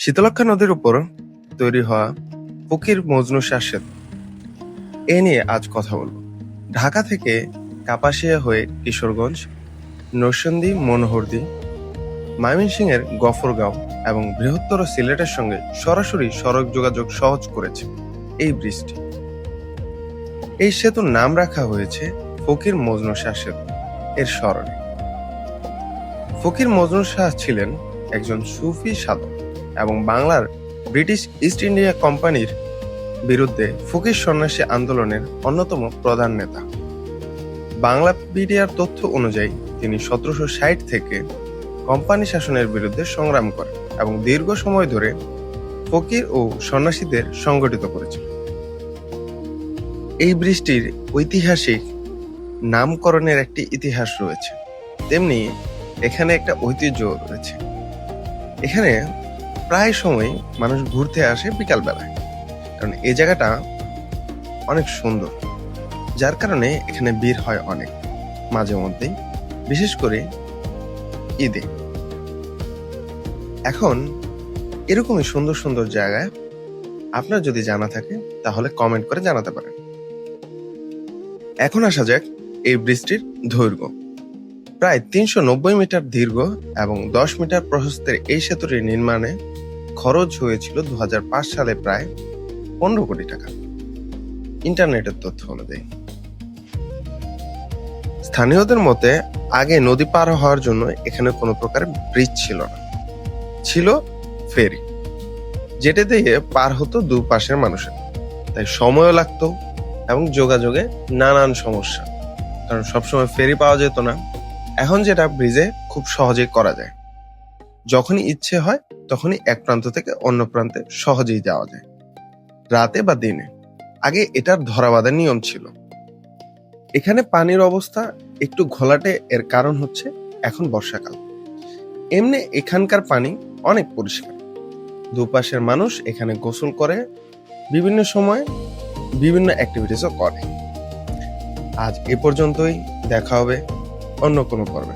শীতলক্ষ্যা নদীর উপর তৈরি হওয়া ফকির মজনু শাহ সেতু এ নিয়ে আজ কথা বলব। ঢাকা থেকে কাপাসিয়া হয়ে কিশোরগঞ্জ, নরসিংদী, মনোহরদী, ময়মনসিংহের গফরগাঁও এবং বৃহত্তর সিলেটের সঙ্গে সরাসরি সড়ক যোগাযোগ সহজ করেছে এই ব্রিজটি। এই সেতুর নাম রাখা হয়েছে ফকির মজনু শাহ সেতু এর স্মরণে। ফকির মজনু শাহ ছিলেন একজন সুফি সাধক এবং বাংলার ব্রিটিশ ইস্ট ইন্ডিয়া কোম্পানির বিরুদ্ধে ফকির সন্ন্যাসী আন্দোলনের অন্যতম প্রধান নেতা। বাংলাপিডিয়ার তথ্য অনুযায়ী তিনি 1760 থেকে কোম্পানি শাসনের বিরুদ্ধে সংগ্রাম করেন এবং দীর্ঘ সময় ধরে ফকির ও সন্ন্যাসীদের সংগঠিত করেছিলেন। এই ব্রিজটির ঐতিহাসিক নামকরণের একটি ইতিহাস রয়েছে, তেমনি এখানে একটা ঐতিহ্য রয়েছে। এখানে প্রায় সময় মানুষ ঘুরতে আসে বিকাল বেলায়, কারণ এই জায়গাটা অনেক সুন্দর, যার কারণে এখানে ভিড় হয় অনেক মাঝে মধ্যেই, বিশেষ করে ঈদে। এখন এরকমই সুন্দর সুন্দর জায়গায় আপনার যদি জানা থাকে তাহলে কমেন্ট করে জানাতে পারেন। এখন আসা যাক এই ব্রিজটির দৈর্ঘ্য। প্রায় 390 মিটার দীর্ঘ এবং 10 মিটার প্রশস্তের এই সেতুটি নির্মাণে খরচ হয়েছিল 2005 সালে প্রায় 15 কোটি টাকা, ইন্টারনেটের তথ্য অনুযায়ী। স্থানীয়দের মতে আগে নদী পার হওয়ার জন্য এখানে কোনো প্রকার ব্রিজ ছিল না, ছিল ফেরি, যেটা দিয়ে পার হতো দুপাশের মানুষের। তাই সময়ও লাগতো এবং যোগাযোগে নানান সমস্যা, কারণ সবসময় ফেরি পাওয়া যেত না। এখন যেটা ব্রিজে খুব সহজেই করা যায়, যখনই ইচ্ছে হয় তখনই এক প্রান্ত থেকে অন্য প্রান্তে সহজেই যাওয়া যায়, রাতে বা দিনে। আগে এটার ধরাবাঁধার নিয়ম ছিল। এখানে পানির অবস্থা একটু ঘোলাটে, এর কারণ হচ্ছে এখন বর্ষাকাল। এমনি এখানকার পানি অনেক পরিষ্কার। দুপাশের মানুষ এখানে গোসল করে, বিভিন্ন সময় বিভিন্ন অ্যাক্টিভিটিসও করে। আজ এ পর্যন্তই, দেখা হবে অন্য কোনো পর্বে।